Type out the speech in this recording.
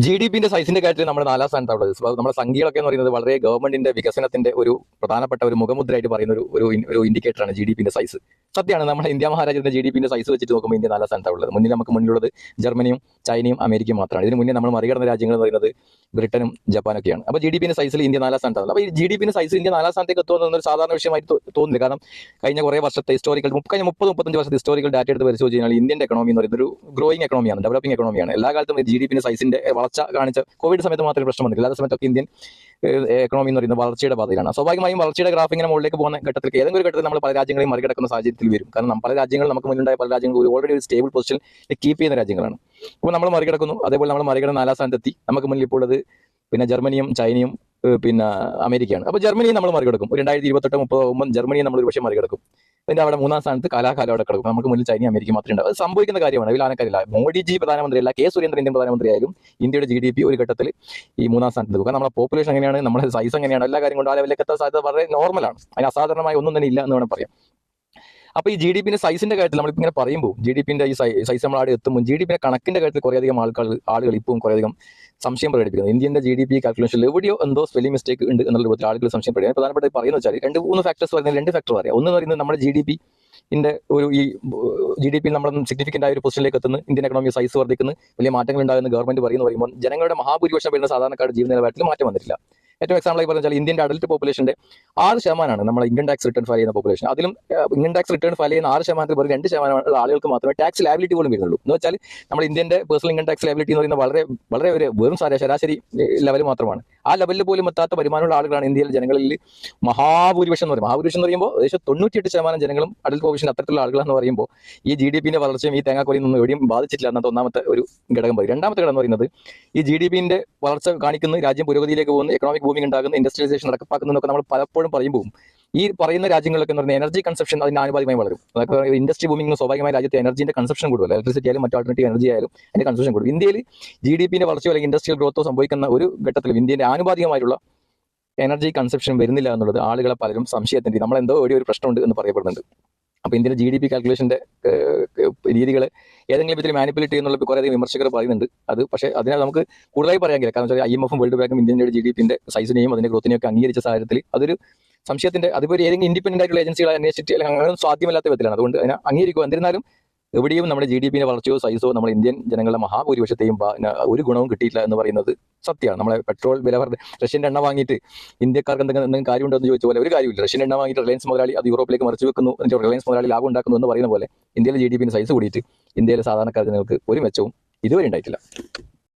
G D പിന്റെ സൈസിന്റെ കാര്യത്തിൽ നമ്മുടെ നാലാം സ്ഥാനത്താണുള്ളത്. നമ്മുടെ സംഖ്യകളൊക്കെ എന്ന് പറയുന്നത് വളരെ ഗവൺമെന്റിന്റെ വികസനത്തിന്റെ ഒരു പ്രധാനപ്പെട്ട ഒരു മുഖമുദ്രയായിട്ട് പറയുന്ന ഒരു ഇൻഡിക്കേറ്ററാണ് ജി ഡി പിന്റെ സൈസ്. സത്യമാണ്, നമ്മുടെ ഇന്ത്യ മഹാരാജ്യത്തിന്റെ ജി ഡി പിന്റെ സൈസ് വെച്ചിട്ട് നോക്കുമ്പോൾ ഇന്ത്യ നാലാം സ്ഥാനത്താണുള്ളത്. നമുക്ക് മുന്നിലുള്ളത് ജർമ്മനിയും ചൈനയും അമേരിക്കയും മാത്രമാണ്. ഇതിന് മുന്നേ നമ്മൾ മറികടന്ന രാജ്യങ്ങൾ എന്ന് പറയുന്നത് ബ്രിട്ടനും ജപ്പാനൊക്കെയാണ്. അപ്പോൾ ജി ഡി പിന്റെ സൈസിൽ ഇന്ത്യ നാലാം സ്ഥാനത്താണ്. അപ്പോൾ ഈ ജി ഡി പിന്റെ സൈസ് ഇന്ത്യ നാലാം സ്ഥാനത്തേക്ക് എത്തുമെന്നൊരു സാധാരണ വിഷയമായി തോന്നുന്നില്ല. കാരണം കഴിഞ്ഞ കുറേ വർഷത്തെ കഴിഞ്ഞ 30-35 വർഷത്തെ ഹിസ്റ്റോറിക്കൽ ഡാറ്റ എടുത്ത് പരിശോധിച്ച് കഴിഞ്ഞാൽ ഇന്ത്യൻ എക്കണോമി എന്ന് പറയുന്നത് ഒരു ഗ്രോയിങ് എക്കണോമിയാണ്, ഡെവലപ്പിംഗ് എക്കണോമിയാണ്. എല്ലാ കാലത്തും ജി ഡി പിന്റെ സൈസിന്റെ വളർച്ച കാണിച്ച കോവിഡ് സമയത്ത് മാത്രമേ പ്രശ്നം വന്നില്ല. അല്ലാത്ത സമയത്തൊക്കെ ഇന്ത്യൻ എക്കണോമി എന്ന് പറയുന്നത് വളർച്ചയുടെ പാതയിലാണ്. സ്വാഭാവികമായും വളർച്ചയുടെ ഗ്രാഫ് ഇങ്ങനെ മുകളിലേക്ക് പോകുന്ന ഘട്ടത്തിൽ ഏതെങ്കിലും ഒരു ഘട്ടത്തിൽ നമ്മൾ പല രാജ്യങ്ങളെയും മറികടക്കുന്ന സാഹചര്യത്തിൽ വരും. കാരണം പല രാജ്യങ്ങൾ നമുക്ക് മുന്നിലുണ്ടായ പല രാജ്യങ്ങളും ഓൾറെഡി ഒരു സ്റ്റേബിൾ പൊസിഷൻ കീപ്പ് ചെയ്യുന്ന രാജ്യങ്ങളാണ്. അപ്പോൾ നമ്മൾ മറികടക്കുന്നു. അതേപോലെ നമ്മൾ മറികടന്ന് നാലാം സ്ഥാനത്തെത്തി. നമുക്ക് മുന്നിൽ ഇപ്പോൾ ഉള്ളത് പിന്നെ ജർമ്മനിയും ചൈനയും പിന്നെ അമേരിക്കയാണ്. അപ്പോൾ ജർമ്മനിയും നമ്മൾ മറികടക്കും. 2028-30 ജർമ്മനിയെ നമ്മൾ ഒരു പക്ഷേ മറികടക്കും. പിന്നെ അവിടെ മൂന്നാം സ്ഥാനത്ത് കാലാകാലം അവിടെ കിടക്കും. നമുക്ക് മുന്നിൽ ചൈനയും അമേരിക്ക മാത്രമേ ഉണ്ടാവും. അത് സംഭവിക്കുന്ന കാര്യമാണ്. അതിൽ ആനക്കാരില്ല. മോഡിജി പ്രധാനമന്ത്രിയല്ല, കെ സുരേന്ദ്രൻ ഇന്ത്യൻ പ്രധാനമന്ത്രി ആയാലും ഇന്ത്യയുടെ ജി ഡി പി ഒരു ഘട്ടത്തിൽ ഈ മൂന്നാം സ്ഥാനത്ത് നിൽക്കും. കാരണം നമ്മുടെ പോപ്പുലേഷൻ എങ്ങനെയാണ്, നമ്മുടെ സൈസ് എങ്ങനെയാണ്, എല്ലാ കാര്യം കൊണ്ട് ആ ലെവലിലേക്ക് എത്താൻ സാധ്യത വളരെ നോർമലാണ്. അതിന് അസാധാരണമായി ഒന്നും തന്നെ ഇല്ല എന്ന് വേണം പറയാം. അപ്പോൾ ഈ ജി ഡി പിന്റെ സൈസിന്റെ കാര്യത്തിൽ നമ്മളിപ്പോൾ ഇങ്ങനെ പറയുമ്പോൾ ജി ഡി പിന്റെ ഈ സൈസ് നമ്മൾ അവിടെ എത്തുമ്പോൾ ജി ഡി പിന്റെ കണക്കിന്റെ കാര്യത്തിൽ കുറേയധികം ആളുകൾ ഇപ്പം കുറേയധികം സംശയം പ്രകടിപ്പിക്കുന്നത്. ഇന്ത്യന്റെ ജി ഡി പി കാൽക്കുലേഷനിൽ എവിടെയോ എന്തോ സ്പെല്ലിംഗ് മിസ്റ്റേക്ക് ഉണ്ട് എന്നുള്ള രൂപത്തിൽ ആളുകൾ സംശയം പ്രകടിപ്പിക്കുന്നത്. പ്രധാനപ്പെട്ട പറയുന്നത് വെച്ചാൽ 2-3 ഫാക്ടേഴ്സ് പറയുന്നത് 2 ഫാക്ടർ പറയാം. ഒന്ന് പറയുന്നത് നമ്മുടെ ജി ഡി പി ഈ ജി ഡി പിയിൽ നമ്മൾ സിഗ്നിഫിക്കന്റ് ആയ ഒരു പൊസിഷനിലേക്ക് എത്തുന്നു, ഇന്ത്യൻ എക്കണോമി സൈസ് വർദ്ധിക്കുന്നു, വലിയ മാറ്റങ്ങൾ ഉണ്ടാകുന്ന ഗവൺമെന്റ് പറയുമ്പോൾ ജനങ്ങളുടെ മഹാഭൂരിപക്ഷം വരുന്ന സാധാരണക്കാരുടെ ജീവിത നിലവാരത്തിൽ മാറ്റം വന്നിട്ടില്ല. ഏറ്റവും എക്സാമ്പിൾ ആയി പറഞ്ഞാൽ ഇന്ത്യൻ്റെ അഡൽട്ട് പോപ്പുലേഷന്റെ 6% നമ്മുടെ ഇൻകം ടാക്സ് റിട്ടേൺ ഫയൽ ചെയ്യുന്ന പോപ്പുലേഷൻ. അതിലും ഇൻകം ടാക്സ് റിട്ടേൺ ഫയൽ ചെയ്യുന്ന 6% വെറും 2% ആളുകൾക്ക് മാത്രമേ ടാക്സ് ലാബിലിറ്റി പോലും വരുന്നുള്ളൂ. എന്ന് വെച്ചാൽ നമ്മൾ ഇന്ത്യൻ്റെ പേഴ്സണൽ ഇൻകം ടാക്സ് ലാബിലിറ്റി എന്ന് പറയുന്നത് വളരെ വളരെ ഒരു വെറും ശരാശരി ലെവൽ മാത്രമാണ്. ആ ലെവലിൽ പോലും എത്താത്ത വരുമാനമുള്ള ആളുകളാണ് ഇന്ത്യയിൽ ജനങ്ങളിൽ മഹാഭൂരിപക്ഷം എന്ന് പറയുമ്പോൾ. മഹാഭൂരിപക്ഷം എന്ന് പറയുമ്പോൾ ഏകദേശം 98% ജനങ്ങളും അഡൽട്ട് പോപ്പുലേഷൻ അത്തരത്തിലുള്ള ആളുകളെന്ന് പറയുമ്പോൾ ഈ ജി ഡി പിന്റെ വളർച്ചയും ഈ തേങ്ങാക്കൊലിയൊന്നും എവിടെയും ബാധിച്ചിട്ടില്ല എന്നത് ഒന്നാമത്തെ ഒരു ഘടകം പറയും. രണ്ടാമത്തെ ഘടകം എന്ന് പറയുന്നത് ഈ ജി ഡി പിന്റെ വളർച്ച കാണിക്കുന്ന രാജ്യം പുരോഗതിയിലേക്ക് പോകുന്ന എക്കണോമിക് ബൂമിംഗ് ഉണ്ടാകുന്ന ഇൻഡസ്ട്രിയലൈസേഷൻ നടപ്പാക്കുന്നതൊക്കെ നമ്മൾ പലപ്പോഴും പറയുമ്പോൾ ഈ പറയുന്ന രാജ്യങ്ങളൊക്കെ എന്ന് പറഞ്ഞാൽ എനർജി കൺസപ്ഷൻ അതിന് ആനുപാതികമായി വളരും. അതൊക്കെ ഇൻഡസ്ട്രി ബൂമിംഗ് സ്വാഭാവികമായി രാജ്യത്തെ എനർജിന്റെ കൺസപ്ഷൻ കൂടുമല്ലോ. ഇലക്ട്രിസിറ്റി ആയാലും മറ്റു ആൾട്ടർനേറ്റീവ് എനർജി ആയാലും അതിന്റെ കൺസപ്ഷൻ കൂടും. ഇന്ത്യയിൽ ജി ഡി പിന്റെ വളർച്ചയോ അല്ലെങ്കിൽ ഇൻഡസ്ട്രിയൽ ഗ്രോത്തോ സംഭവിക്കുന്ന ഒരു ഘട്ടത്തിലും ഇന്ത്യയുടെ ആനുപാതികമായിട്ടുള്ള എനർജി കൺസപ്ഷൻ വരുന്നില്ല എന്നുള്ളത് ആളുകളെ പലരും സംശയത്തിന്റെ നമ്മളെന്തോ ഒരു പ്രശ്നമുണ്ട് എന്ന് പറയപ്പെടുന്നുണ്ട്. അപ്പോൾ ഇന്ത്യയുടെ ജി ഡി പി കാൽക്കുലേഷന്റെ രീതികൾ ഏതെങ്കിലും വിധത്തിൽ മാനിപ്പുലേറ്റ് ചെയ്യുന്നുള്ള കുറേയധികം വിമർശകർ പറയുന്നുണ്ട്. അത് പക്ഷേ അതിനെ നമുക്ക് കൂടുതലായി പറയാമെങ്കിൽ, കാരണം വെച്ചാൽ IMF വേൾഡ് ബാങ്കും ഇന്ത്യയുടെ ജി ഡി പിന്റെ സൈസിനെയും അതിന്റെ ഗ്രോത്തിനെയും ഒക്കെ അംഗീകരിച്ച സാഹചര്യത്തിൽ അതൊരു സംശയത്തിന്റെ അതിപ്പോൾ ഏതെങ്കിലും ഇൻഡിപെൻഡന്റ് ആയിട്ടുള്ള ഏജൻസികളെ അന്വേഷിച്ചിട്ട് അല്ലെങ്കിൽ അങ്ങനെ സാധ്യമല്ലാത്ത വിധത്തിലാണ്. അതുകൊണ്ട് അതിനെ അംഗീകരിക്കുക. എന്നിരുന്നാലും എവിടെയും നമ്മുടെ ജി ഡി പിന്റെ വളർച്ചയോ സൈസോ നമ്മൾ ഇന്ത്യൻ ജനങ്ങളുടെ മഹാഭൂരിപക്ഷത്തെയും ഒരു ഗുണവും കിട്ടിയിട്ടില്ല എന്ന് പറയുന്നത് സത്യമാണ്. നമ്മളെ പെട്രോൾ വില റഷ്യൻ്റെ എണ്ണ വാങ്ങിയിട്ട് ഇന്ത്യക്കാർക്ക് എന്തെങ്കിലും കാര്യമുണ്ടോ എന്ന് ചോദിച്ച പോലെ ഒരു കാര്യമില്ല. റഷ്യൻ എണ്ണ വാങ്ങിയിട്ട് റിലയൻസ് മുതലാളി അത് യൂറോപ്പിലേക്ക് മറിച്ച് വെക്കുന്നു, എന്നിട്ട് റിലയൻസ് മുതലാളി ലാഭം ഉണ്ടാക്കുന്നു എന്ന് പറയുന്ന പോലെ ഇന്ത്യയിലെ ജി ഡി പിന്റെ സൈസ് കൂടിയിട്ട് ഇന്ത്യയിലെ സാധാരണക്കാർ ജനങ്ങൾക്ക് ഒരു മെച്ചവും ഇതുവരെ ഉണ്ടായിട്ടില്ല.